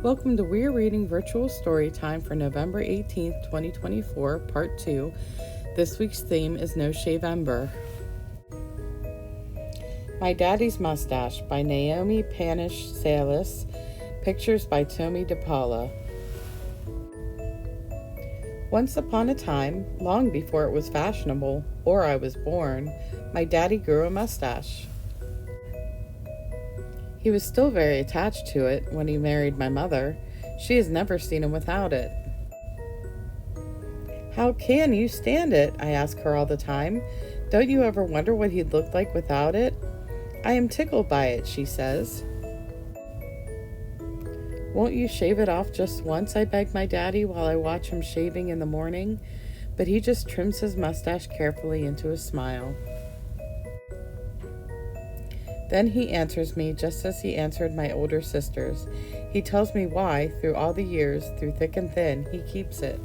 Welcome to Weir Reading Virtual Story Time for November 18th, 2024, Part 2. This week's theme is NoSHAVEmber. My Daddy's Mustache by Naomi, Panush, Salus. Pictures by Tommy DePaula. Once upon a time, long before it was fashionable, or I was born, my daddy grew a mustache. He was still very attached to it when he married my mother. She has never seen him without it. "How can you stand it?" I ask her all the time. "Don't you ever wonder what he'd look like without it?" "I am tickled by it," she says. "Won't you shave it off just once?" I beg my daddy while I watch him shaving in the morning, but he just trims his mustache carefully into a smile. Then he answers me just as he answered my older sisters. He tells me why, through all the years, through thick and thin, he keeps it.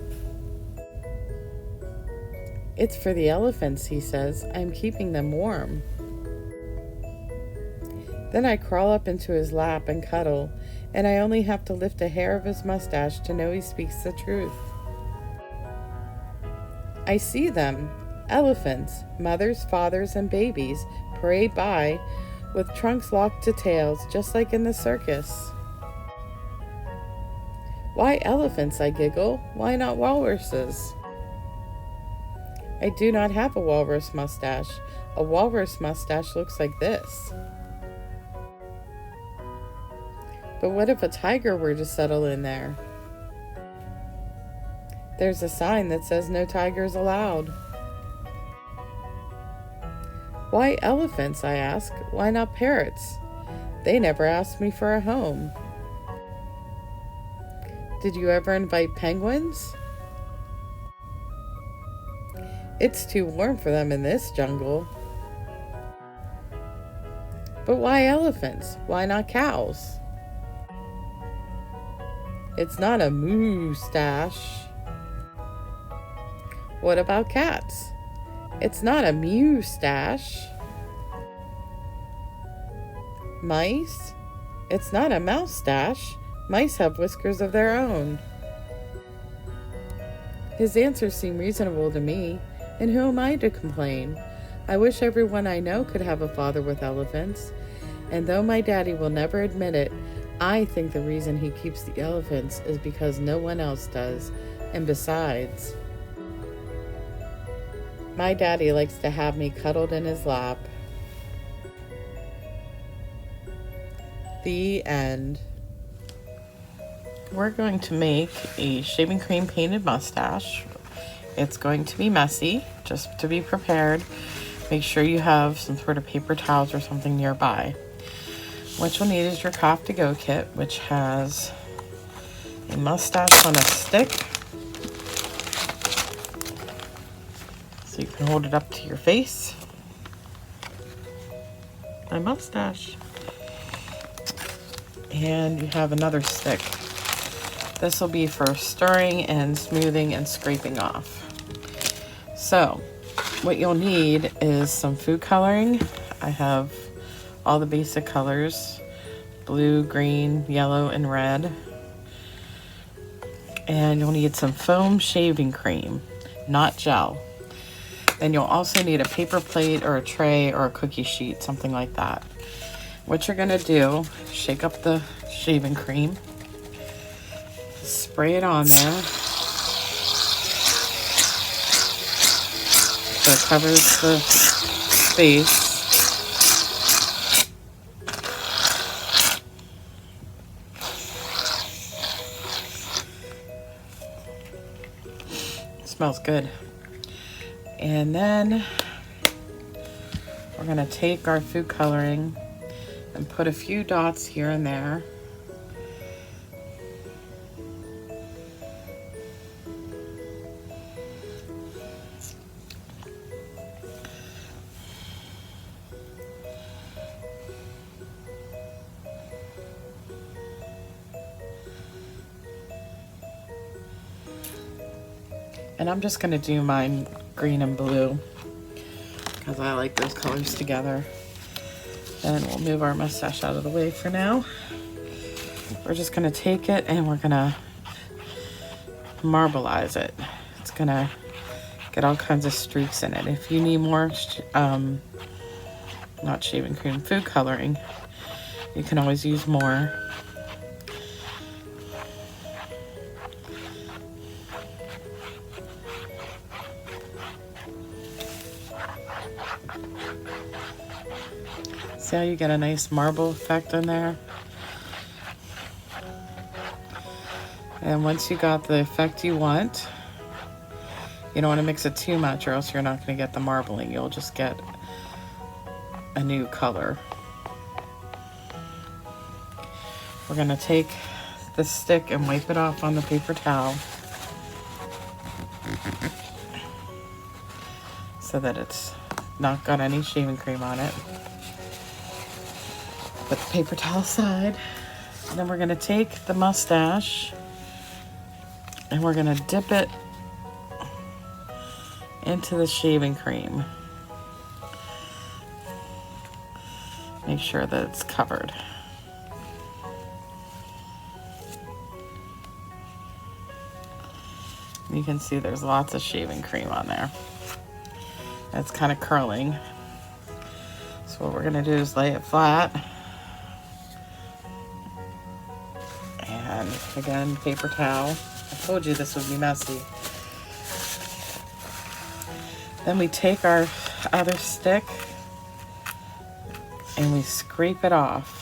"It's for the elephants," he says. "I'm keeping them warm." Then I crawl up into his lap and cuddle, and I only have to lift a hair of his mustache to know he speaks the truth. I see them, elephants, mothers, fathers, and babies, parade by, with trunks locked to tails, just like in the circus. "Why elephants?" I giggle. "Why not walruses?" I do not have a walrus mustache. A walrus mustache looks like this. But what if a tiger were to settle in there? There's a sign that says no tigers allowed. "Why elephants?" I ask. "Why not parrots? They never asked me for a home." "Did you ever invite penguins?" "It's too warm for them in this jungle." "But why elephants? Why not cows?" "It's not a mustache." "What about cats?" "It's not a mustache." "Mice?" "It's not a moustache. Mice have whiskers of their own." His answers seem reasonable to me, and who am I to complain? I wish everyone I know could have a father with elephants, and though my daddy will never admit it, I think the reason he keeps the elephants is because no one else does, and besides, my daddy likes to have me cuddled in his lap. The end. We're going to make a shaving cream painted mustache. It's going to be messy, just to be prepared. Make sure you have some sort of paper towels or something nearby. What you'll need is your Cough to Go kit, which has a mustache on a stick. So you can hold it up to your face. My mustache. And you have another stick. This will be for stirring and smoothing and scraping off. So, what you'll need is some food coloring. I have all the basic colors: blue, green, yellow, and red. And you'll need some foam shaving cream, not gel. Then you'll also need a paper plate or a tray or a cookie sheet, something like that. What you're gonna do, shake up the shaving cream, spray it on there so it covers the space. It smells good. And then we're gonna take our food coloring and put a few dots here and there. And I'm just gonna do mine green and blue because I like those colors together. Then we'll move our mustache out of the way for now. we're just gonna take it and we're gonna marbleize it. It's gonna get all kinds of streaks in it. If you need more, not shaving cream, food coloring, you can always use more. See how you get a nice marble effect in there? And once you got the effect you want, you don't want to mix it too much or else you're not going to get the marbling. You'll just get a new color. We're going to take the stick and wipe it off on the paper towel so that it's not got any shaving cream on it. Put the paper towel aside. And then we're going to take the mustache and we're going to dip it into the shaving cream. Make sure that it's covered. You can see there's lots of shaving cream on there. It's kind of curling. So what we're gonna do is lay it flat. And again, paper towel. I told you this would be messy. Then we take our other stick and we scrape it off.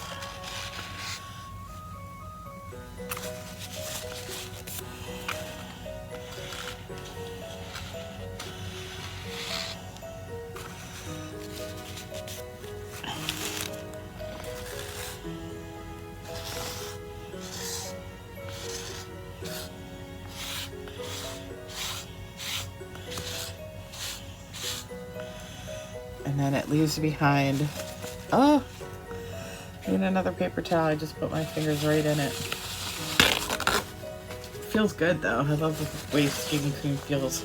And then it leaves behind, oh, I need another paper towel. I just put my fingers right in it. Feels good though. I love the way shaving cream feels.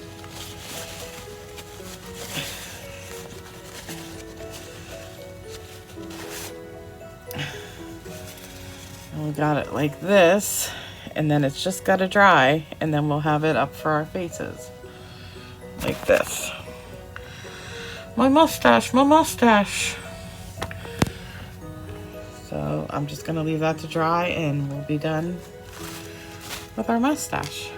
And we got it like this, and then it's just gotta dry, and then we'll have it up for our faces. Like this. My mustache, my mustache. So I'm just gonna leave that to dry and we'll be done with our mustache.